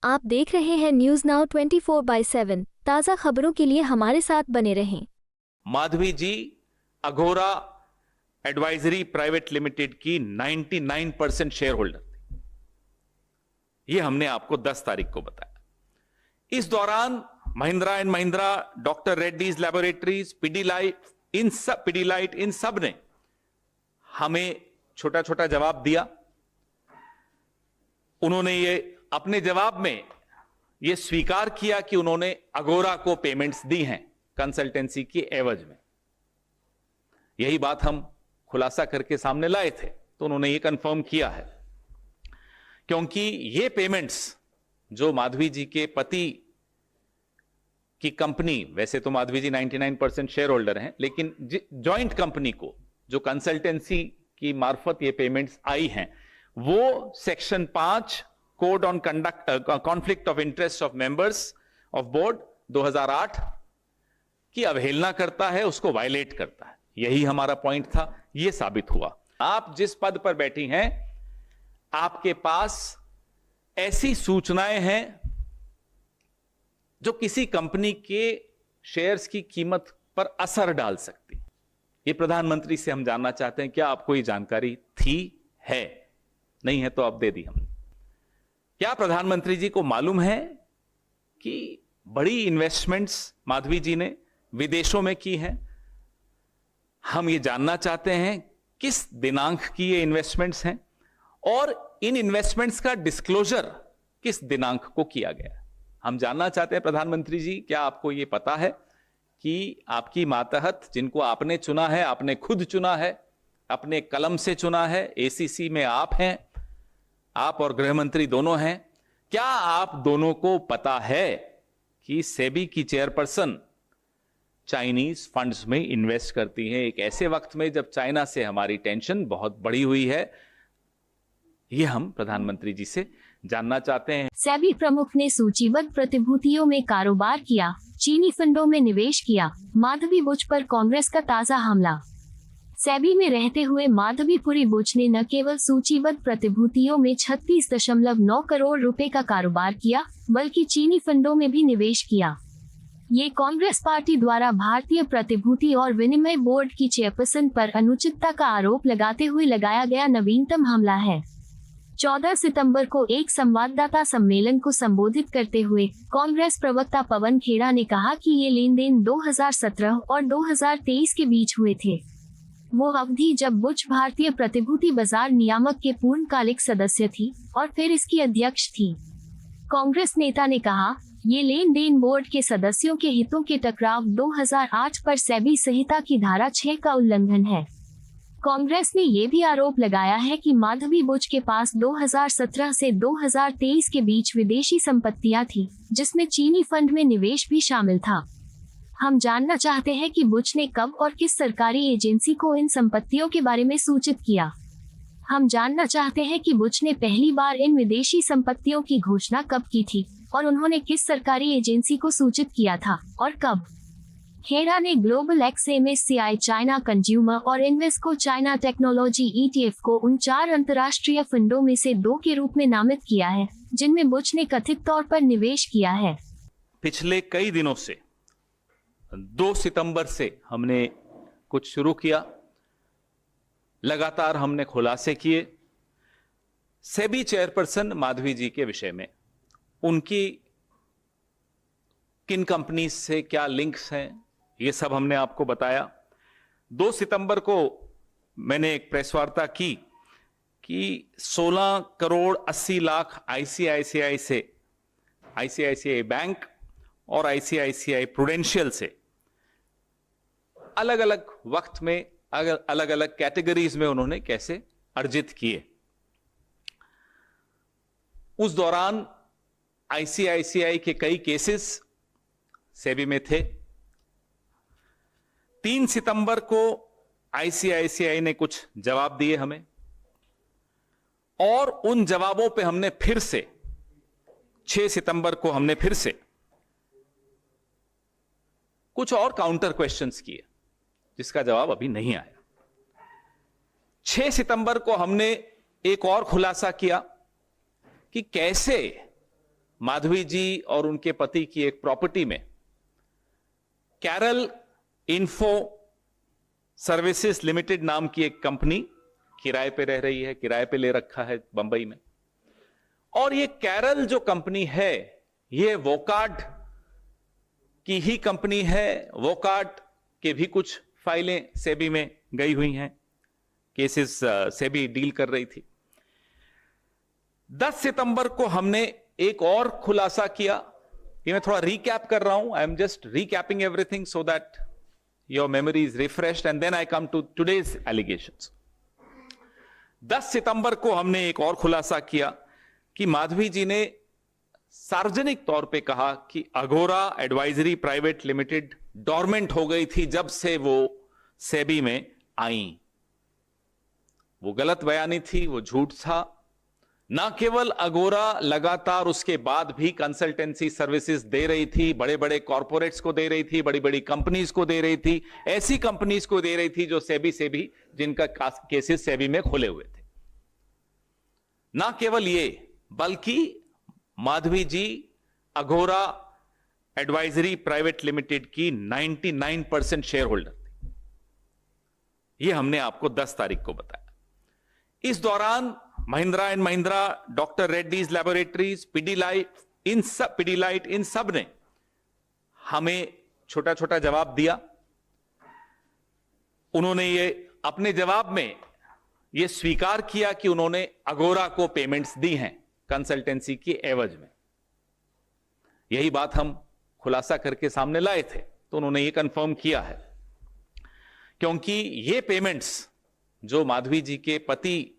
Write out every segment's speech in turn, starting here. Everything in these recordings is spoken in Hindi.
आप देख रहे हैं न्यूज नाउ 24/7 ताज़ा खबरों के लिए हमारे साथ बने रहें। माधवी जी अघोरा एडवाइजरी प्राइवेट लिमिटेड की 99% शेयर होल्डर थी। यह हमने आपको 10 तारीख को बताया। इस दौरान Mahindra and Mahindra, doctor Reddy's laboratories, Pidilite इन सब ने हमें छोटा छोटा जवाब दिया। उन्होंने ये अपने जवाब में यह स्वीकार किया कि उन्होंने अघोरा को पेमेंट्स दी हैं कंसल्टेंसी की एवज में। यही बात हम खुलासा करके सामने लाए थे, तो उन्होंने ये कंफर्म किया है। क्योंकि ये पेमेंट्स जो माधवी जी के पति की कंपनी, वैसे तो माधवी जी 99% शेयर होल्डर हैं, लेकिन जॉइंट कंपनी को जो कंसल्टेंसी की मार्फत ये पेमेंट्स आई हैं, वो section 5 code on conflict of interest of members of board 2008 की अवहेलना करता है, उसको वायलेट करता है। यही हमारा पॉइंट था, यह साबित हुआ। आप जिस पद पर बैठी हैं, आपके पास ऐसी सूचनाएं हैं जो किसी कंपनी के शेयर्स की कीमत पर असर डाल सकती। ये प्रधानमंत्री से हम जानना चाहते हैं, क्या आपको ये जानकारी थी, है? नहीं है तो अब दे दी हमने। क्या प्रधानमंत्री जी को मालूम है कि बड़ी इन्वेस्टमेंट्स माधवी जी ने विदेशों में की हैं? हम ये जानना चाहते हैं किस दिनांक की ये इन्वेस्टमेंट्स हैं और इन इन्वेस्टमेंट्स का डिस्क्लोजर किस दिनांक को किया गया। हम जानना चाहते हैं प्रधानमंत्री जी, क्या आपको ये पता है कि आपकी मातहत, जिनको आपने चुना है, आपने खुद चुना है, अपने कलम से चुना है, एसीसी में आप हैं, आप और गृह मंत्री दोनों हैं, क्या आप दोनों को पता है कि सेबी की चेयरपर्सन चाइनीज फंड्स में इन्वेस्ट करती हैं एक ऐसे वक्त में जब चाइना से हमारी टेंशन बहुत बड़ी हुई है? यह हम प्रधानमंत्री जी से जानना चाहते हैं। सेबी प्रमुख ने सूचीबद्ध प्रतिभूतियों में कारोबार किया, चीनी फंडों में निवेश किया, माधवी बुच पर कांग्रेस का ताजा हमला। सेबी में रहते हुए माधवीपुरी बुच ने न केवल सूचीबद्ध प्रतिभूतियों में 36.9 करोड़ रुपए का कारोबार किया, बल्कि चीनी फंडों में भी निवेश किया। ये कांग्रेस पार्टी द्वारा भारतीय प्रतिभूति और विनिमय बोर्ड की चेयरपर्सन पर अनुचितता का आरोप लगाते हुए लगाया गया नवीनतम हमला है। 14 सितंबर को एक संवाददाता सम्मेलन को संबोधित करते हुए कांग्रेस प्रवक्ता पवन खेड़ा ने कहा कि ये लेन देन 2017 और 2023 के बीच हुए थे। वो अवधि जब बुच भारतीय प्रतिभूति बाजार नियामक के पूर्णकालिक सदस्य थी और फिर इसकी अध्यक्ष थी। कांग्रेस नेता ने कहा, ये लेन देन बोर्ड के सदस्यों के हितों के टकराव 2008 पर सेबी संहिता की धारा 6 का उल्लंघन है। कांग्रेस ने ये भी आरोप लगाया है कि माधवी बुच के पास 2017 से 2023 के बीच विदेशी संपत्तियां थी, जिसमें चीनी फंड में निवेश भी शामिल था। हम जानना चाहते हैं कि बुच ने कब और किस सरकारी एजेंसी को इन संपत्तियों के बारे में सूचित किया। हम जानना चाहते हैं कि बुच ने पहली बार इन विदेशी संपत्तियों की घोषणा कब की थी और उन्होंने किस सरकारी एजेंसी को सूचित किया था और कब। खेड़ा ने global x MSCI China consumer और इन्वेस्को चाइना टेक्नोलॉजी ETF को उन 4 अंतर्राष्ट्रीय फंडों में से 2 के रूप में नामित किया है, जिनमें बुच ने कथित तौर पर निवेश किया है। पिछले कई दिनों से 2 सितंबर से हमने कुछ शुरू किया, लगातार हमने खुलासे किए सेबी चेयरपर्सन माधवी जी के विषय में। उनकी किन कंपनी से क्या लिंक्स हैं, ये सब हमने आपको बताया। 2 सितंबर को मैंने एक प्रेस वार्ता की कि 16 करोड़ 80 लाख ICICI से, ICICI बैंक और ICICI प्रूडेंशियल से अलग अलग वक्त में अलग अलग कैटेगरीज में उन्होंने कैसे अर्जित किए। उस दौरान ICICI के कई केसेस सेबी में थे। 3 सितंबर को ICICI ने कुछ जवाब दिए हमें, और उन जवाबों पे हमने फिर से 6 सितंबर को हमने फिर से कुछ और काउंटर क्वेश्चंस किए, जिसका जवाब अभी नहीं आया। 6 सितंबर को हमने एक और खुलासा किया कि कैसे माधवी जी और उनके पति की एक प्रॉपर्टी में कैरल इन्फो सर्विसेज लिमिटेड नाम की एक कंपनी किराए पे रह रही है, किराए पे ले रखा है बंबई में। और ये कैरल जो कंपनी है ये वोकार्ड की ही कंपनी है। वोकार्ड के भी कुछ फाइलें सेबी में गई हुई हैं, केसेस सेबी डील कर रही थी। 10 सितंबर को हमने एक और खुलासा किया। ये मैं थोड़ा रिकैप कर रहा हूं, I am just recapping everything so that your memory is refreshed and then I come to today's allegations. 10 सितंबर को हमने एक और खुलासा किया कि माधवी जी ने सार्वजनिक तौर पे कहा कि Agora advisory private limited dormant हो गई थी जब से वो सेबी में आई। वो गलत बयानी थी, वो झूठ था। ना केवल अघोरा लगातार उसके बाद भी कंसल्टेंसी सर्विसेज दे रही थी, बड़े बड़े कॉर्पोरेट्स को दे रही थी, बड़ी बड़ी कंपनीज को दे रही थी, ऐसी कंपनीज को दे रही थी जो सेबी से भी जिनका केसेस सेबी में खुले हुए थे। ना केवल ये, बल्कि माधवी जी अघोरा एडवाइजरी प्राइवेट लिमिटेड की 99% शेयर होल्डर थी। ये हमने आपको 10 तारीख को बताया। इस दौरान Mahindra and Mahindra, doctor Reddy's laboratories, Pidilite इन सब ने हमें छोटा छोटा जवाब दिया। उन्होंने ये अपने जवाब में ये स्वीकार किया कि उन्होंने अघोरा को पेमेंट्स दी हैं कंसल्टेंसी की एवज में। यही बात हम खुलासा करके सामने लाए थे, तो उन्होंने ये कंफर्म किया है। क्योंकि ये पेमेंट्स जो माधवी जी के पति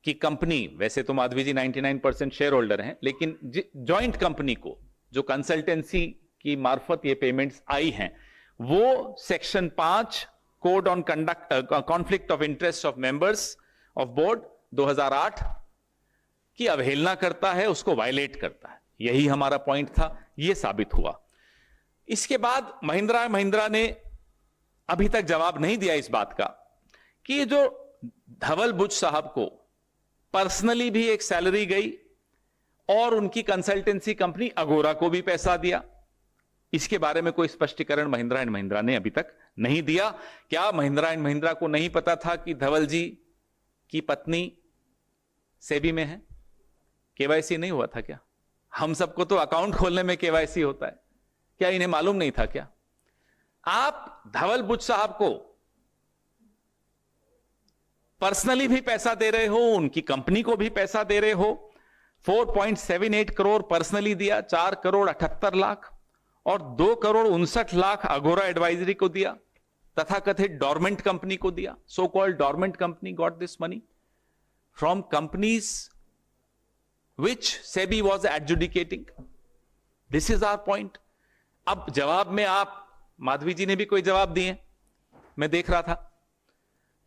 की कंपनी, वैसे तो माधवी जी 99% शेयर होल्डर हैं, लेकिन जॉइंट कंपनी को जो कंसल्टेंसी की मार्फत ये पेमेंट्स आई हैं, वो section 5 code on conflict of interest of members of board 2008 की अवहेलना करता है, उसको वायलेट करता है। यही हमारा पॉइंट था, यह साबित हुआ। इसके बाद महिंद्रा ने अभी तक जवाब नहीं दिया इस बात का कि ये जो धवल बुच साहब को पर्सनली भी एक सैलरी गई और उनकी कंसल्टेंसी कंपनी अघोरा को भी पैसा दिया। इसके बारे में कोई स्पष्टीकरण महिंद्रा एंड महिंद्रा ने अभी तक नहीं दिया। क्या महिंद्रा एंड महिंद्रा को नहीं पता था कि धवल जी की पत्नी सेबी में है? केवाईसी नहीं हुआ था क्या? हम सबको तो अकाउंट खोलने में केवाईसी होता है, क्या इन्हें मालूम नहीं था क्या? आप धवल बुच साहब को पर्सनली भी पैसा दे रहे हो, उनकी कंपनी को भी पैसा दे रहे हो। 4.78 करोड़ पर्सनली दिया, 4 करोड़ 78 लाख और 2 करोड़ 59 लाख अघोरा एडवाइजरी को दिया, तथाकथित डोरमेंट कंपनी को दिया। So called dormant company got this money from companies which SEBI was adjudicating. This is our point. अब जवाब में आप, माधवी जी ने भी कोई जवाब दिए, मैं देख रहा था।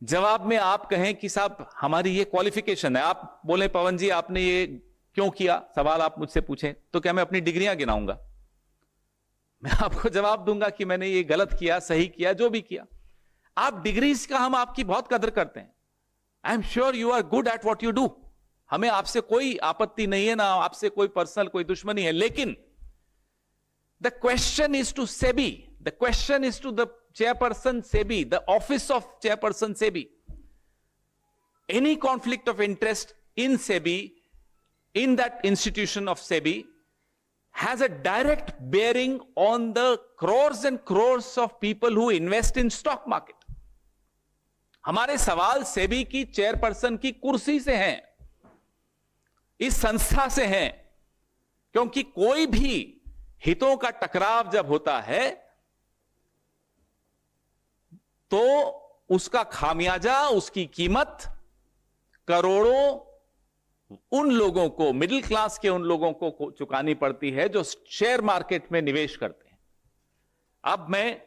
जवाब में आप कहें कि साहब हमारी ये क्वालिफिकेशन है, आप बोले पवन जी आपने ये क्यों किया, सवाल आप मुझसे पूछें तो क्या मैं अपनी डिग्रियां गिनाऊंगा? मैं आपको जवाब दूंगा कि मैंने ये गलत किया, सही किया, जो भी किया। आप डिग्रीज का, हम आपकी बहुत कदर करते हैं। I am sure you are good at what you do. हमें आपसे कोई आपत्ति नहीं है, ना आपसे कोई पर्सनल कोई दुश्मनी है, लेकिन the question is to SEBI, the question is to the chairperson SEBI, the office of chairperson SEBI. Any conflict of interest in SEBI, in that institution of SEBI, has a direct bearing on the crores and crores of people who invest in stock market. हमारे सवाल SEBI की चेयरपर्सन की कुर्सी से हैं, इस संस्था से हैं, क्योंकि कोई भी हितों का टकराव जब होता है तो उसका खामियाजा, उसकी कीमत करोड़ों उन लोगों को, मिडिल क्लास के उन लोगों को चुकानी पड़ती है जो शेयर मार्केट में निवेश करते हैं। अब मैं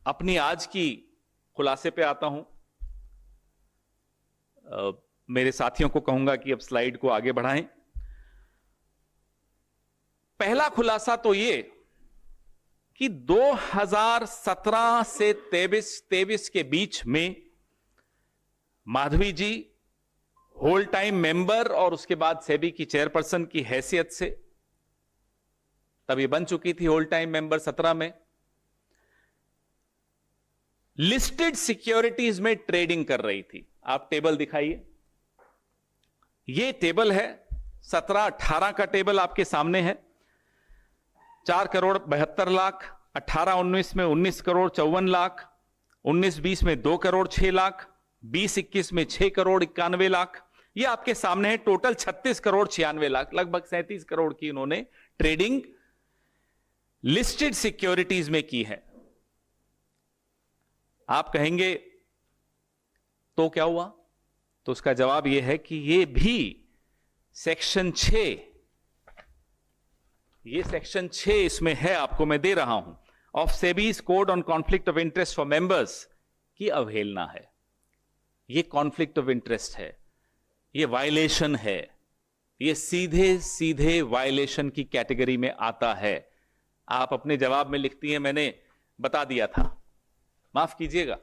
अपनी आज की खुलासे पे आता हूं। मेरे साथियों को कहूंगा कि अब स्लाइड को आगे बढ़ाएं। पहला खुलासा तो ये कि 2017 से 23 के बीच में माधवी जी होल टाइम मेंबर और उसके बाद सेबी की चेयरपर्सन की हैसियत से, तब ये बन चुकी थी होल टाइम मेंबर 17 में। लिस्टेड सिक्योरिटीज में ट्रेडिंग कर रही थी। आप टेबल दिखाइए, ये टेबल है 17-18 का टेबल आपके सामने है। 4 करोड़ 72 लाख, 18-19 में 19 करोड़ 54 लाख, 19-20 में 2 करोड़ 6 लाख, 20-21 में 6 करोड़ 91 लाख। ये आपके सामने है। टोटल 36 करोड़ 96 लाख, लगभग 37 करोड़ की इन्होंने ट्रेडिंग लिस्टेड सिक्योरिटीज में की है। आप कहेंगे तो क्या हुआ? तो उसका जवाब यह है कि ये भी सेक्शन 6, ये सेक्शन 6 इसमें है, आपको मैं दे रहा हूं, of SEBI's code on conflict of interest for members की अवहेलना है। ये कॉन्फ्लिक्ट ऑफ इंटरेस्ट है, ये वायलेशन है, ये सीधे सीधे वायलेशन की कैटेगरी में आता है। आप अपने जवाब में लिखती हैं मैंने बता दिया था, माफ कीजिएगा।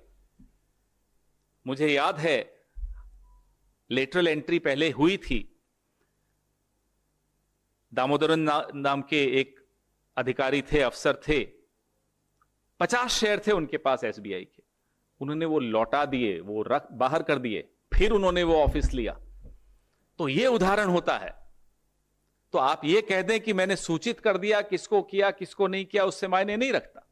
मुझे याद है लेटरल एंट्री पहले हुई थी, दामोदरन नाम के एक अधिकारी थे, अफसर थे, 50 शेयर थे उनके पास एसबीआई के, उन्होंने वो लौटा दिए, वो बाहर कर दिए, फिर उन्होंने वो ऑफिस लिया। तो ये उदाहरण होता है। तो आप ये कह दें कि मैंने सूचित कर दिया, किसको किया किसको नहीं किया उससे मायने नहीं रखता।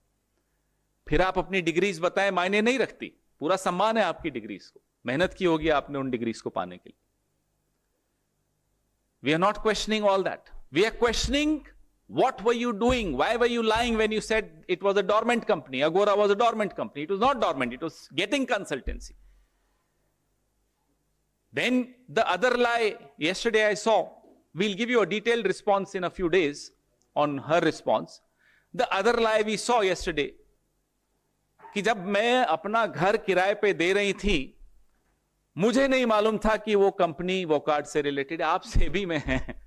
फिर आप अपनी डिग्रीज बताएं, मायने नहीं रखती। पूरा सम्मान है आपकी डिग्रीज को, मेहनत की होगी आपने उन डिग्रीज को पाने के लिए। We are not questioning all that, we are questioning what were you doing, why were you lying when you said it was a dormant company, Agora was a dormant company. It was not dormant, it was getting consultancy. Then the other lie yesterday I saw, we'll give you a detailed response in a few days on her response. The other lie we saw yesterday कि जब मैं अपना घर किराए पे दे रही थी, मुझे नहीं मालूम था कि वो कंपनी वोकार्ड से रिलेटेड, आपसे भी में है।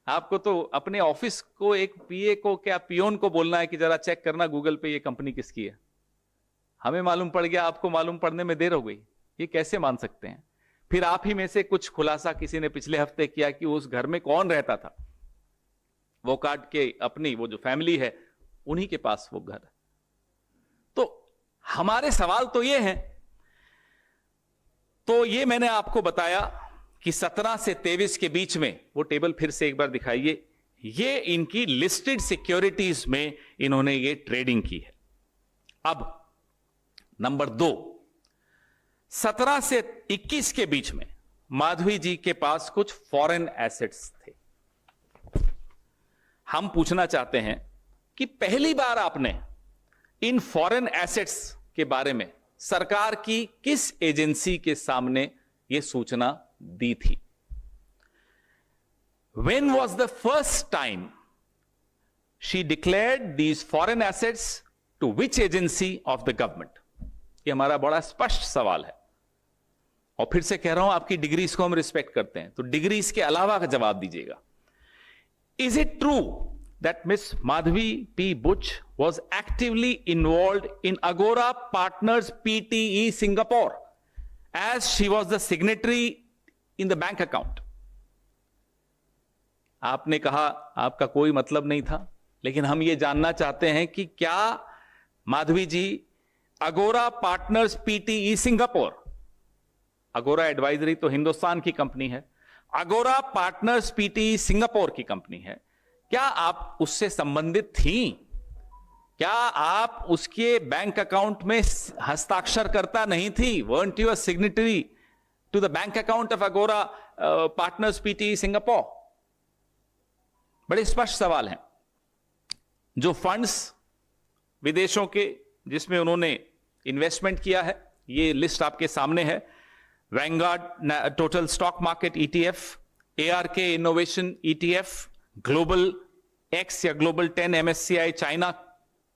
आपको तो अपने ऑफिस को, एक पीए को, क्या पियोन को बोलना है कि जरा चेक करना गूगल पे ये कंपनी किसकी है। हमें मालूम पड़ गया, आपको मालूम पड़ने में देर हो गई। ये कैसे मान सकते हैं? फिर आप ही में से कुछ खुलासा किसी ने पिछले हफ्ते किया कि उस घर में कौन रहता था, वो कार्ड के अपनी वो जो फैमिली है उन्हीं के पास वो घर। तो हमारे सवाल तो ये हैं। तो ये मैंने आपको बताया कि 17 से 23 के बीच में, वो टेबल फिर से एक बार दिखाइए, ये इनकी लिस्टेड सिक्योरिटीज में इन्होंने ये ट्रेडिंग की है। अब नंबर 2, 17 से 21 के बीच में माधवी जी के पास कुछ फॉरेन एसेट्स थे। हम पूछना चाहते हैं कि पहली बार आपने इन फॉरेन एसेट्स के बारे में सरकार की किस एजेंसी के सामने यह सूचना दी थी? When was the first time she declared these foreign assets to which agency of the government? ये हमारा बड़ा स्पष्ट सवाल है। और फिर से कह रहा हूं, आपकी डिग्रीज को हम रिस्पेक्ट करते हैं, तो डिग्रीज के अलावा का जवाब दीजिएगा। Is it true that Miss Madhavi P. Butch was actively involved in Agora Partners Pte Singapore as she was the signatory in the bank account? आपने कहा आपका कोई मतलब नहीं था, लेकिन हम ये जानना चाहते हैं कि क्या माधवी जी अगोरा पार्टनर्स पीटीई सिंगापुर, अगोरा एडवाइजरी तो हिंदुस्तान की कंपनी है, अगोरा पार्टनर्स पीटीई सिंगापुर की कंपनी है, क्या आप उससे संबंधित थी? क्या आप उसके बैंक अकाउंट में हस्ताक्षर करता नहीं थी? weren't you a signatory to the bank account of Agora Partners Pte Singapore? बड़े स्पष्ट सवाल हैं। जो फंड्स विदेशों के जिसमें उन्होंने इन्वेस्टमेंट किया है, ये लिस्ट आपके सामने है। Vanguard total stock market ETF, ARK innovation ETF, global X या ग्लोबल 10 MSCI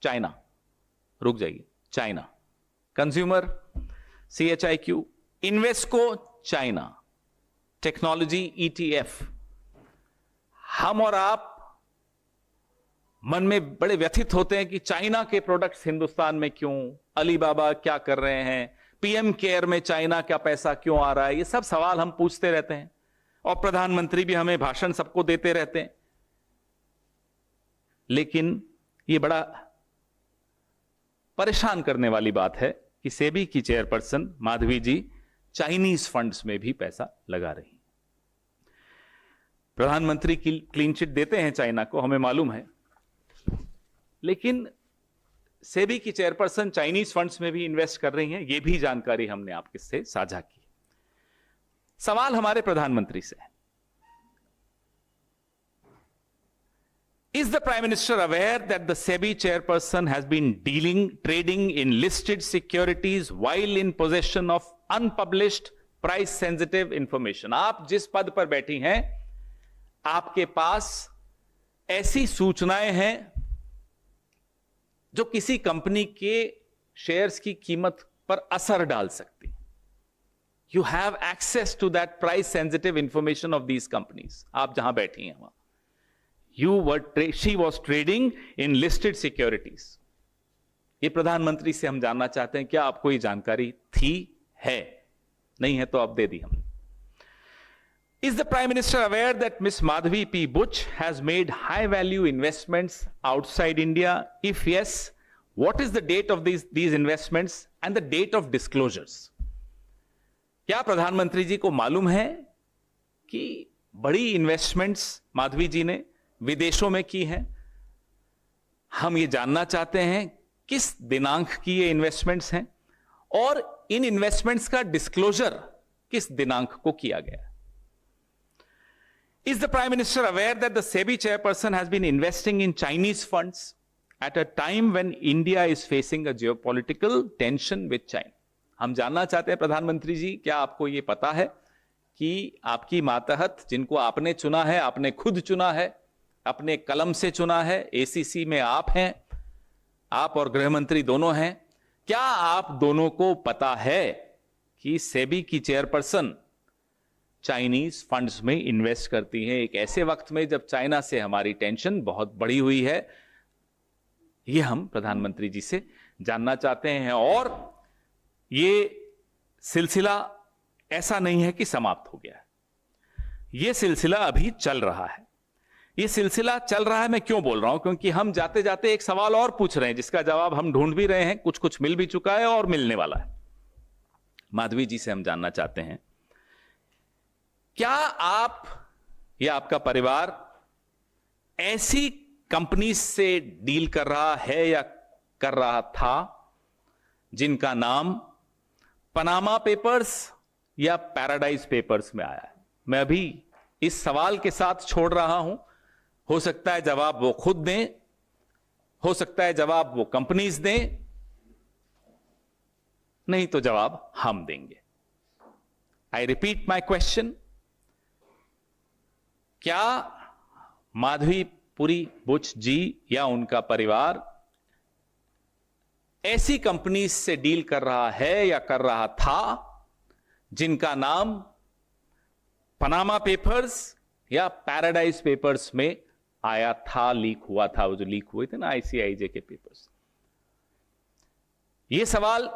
चाइना, रुक जाइए, China, consumer CHIQ, Invesco China, technology ETF। हम और आप मन में बड़े व्यथित होते हैं कि चाइना के प्रोडक्ट्स हिंदुस्तान में क्यों, अलीबाबा क्या कर रहे हैं, पीएम केयर में चाइना का पैसा क्यों आ रहा है, ये सब सवाल हम पूछते रहते हैं और प्रधानमंत्री भी हमें भाषण सबको देते रहते हैं। लेकिन ये बड़ा परेशान करने वाली बात है कि सेबी की चेयरपर्सन माधवी जी चाइनीज फंड्स में भी पैसा लगा रही हैं। प्रधानमंत्री की क्लीन चिट देते हैं चाइना को, हमें मालूम है, लेकिन सेबी की चेयरपर्सन चाइनीज फंड्स में भी इन्वेस्ट कर रही हैं, यह भी जानकारी हमने आपके से साझा की। सवाल हमारे प्रधानमंत्री से है, Is the Prime Minister aware that the SEBI chairperson has been trading in listed securities while in possession of unpublished price sensitive information? आप जिस पद पर बैठी हैं, आपके पास ऐसी सूचनाएं हैं जो किसी कंपनी के शेयर्स की कीमत पर असर डाल सकती। You have access to that price sensitive information of these companies. आप जहां बैठी हैं वहां she was trading in listed securities. ये प्रधानमंत्री से हम जानना चाहते हैं, क्या आपको ये जानकारी थी, है? नहीं है तो अब दे दी हमने। Is the Prime Minister aware that Ms. Madhavi P. Buch has made high value investments outside India? If yes, what is the date of these investments and the date of disclosures? क्या प्रधानमंत्री जी को मालूम है कि बड़ी इन्वेस्टमेंट्स माधवी जी ने विदेशों में की हैं? हम ये जानना चाहते हैं किस दिनांक की ये इन्वेस्टमेंट्स हैं और इन इन्वेस्टमेंट्स का डिस्क्लोजर किस दिनांक को किया गया। Is the Prime Minister aware that the SEBI chairperson has been investing in Chinese funds at a time when India is facing a geopolitical tension with China? हम जानना चाहते हैं प्रधानमंत्री जी, क्या आपको ये पता है कि आपकी मातहत जिनको आपने चुना है, आपने खुद चुना है, अपने कलम से चुना है, एसीसी में आप हैं, आप और गृह मंत्री दोनों हैं, क्या आप दोनों को पता है कि सेबी की चेयरपर्सन चाइनीज फंड्स में इन्वेस्ट करती हैं एक ऐसे वक्त में जब चाइना से हमारी टेंशन बहुत बड़ी हुई है? यह हम प्रधानमंत्री जी से जानना चाहते हैं। और यह सिलसिला ऐसा नहीं है कि समाप्त हो गया है, यह सिलसिला अभी चल रहा है। ये सिलसिला चल रहा है, मैं क्यों बोल रहा हूं, क्योंकि हम जाते जाते एक सवाल और पूछ रहे हैं जिसका जवाब हम ढूंढ भी रहे हैं, कुछ कुछ मिल भी चुका है और मिलने वाला है। माधवी जी से हम जानना चाहते हैं, क्या आप या आपका परिवार ऐसी कंपनी से डील कर रहा है या कर रहा था जिनका नाम पनामा पेपर्स या पैराडाइज पेपर्स में आया है? मैं अभी इस सवाल के साथ छोड़ रहा हूं, हो सकता है जवाब वो खुद दें, हो सकता है जवाब वो कंपनीज दें, नहीं तो जवाब हम देंगे। आई रिपीट माय क्वेश्चन, क्या माधवी पुरी बुच जी या उनका परिवार ऐसी कंपनीज से डील कर रहा है या कर रहा था जिनका नाम पनामा पेपर्स या पैराडाइज पेपर्स में आया था, लीक हुआ था, वो जो लीक हुए थे ना आईसीआईजे के पेपर्स? ये सवाल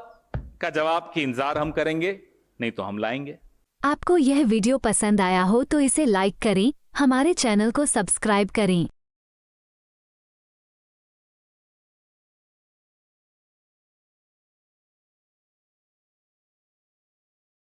का जवाब की इंतजार हम करेंगे, नहीं तो हम लाएंगे। आपको यह वीडियो पसंद आया हो तो इसे लाइक करें, हमारे चैनल को सब्सक्राइब करें।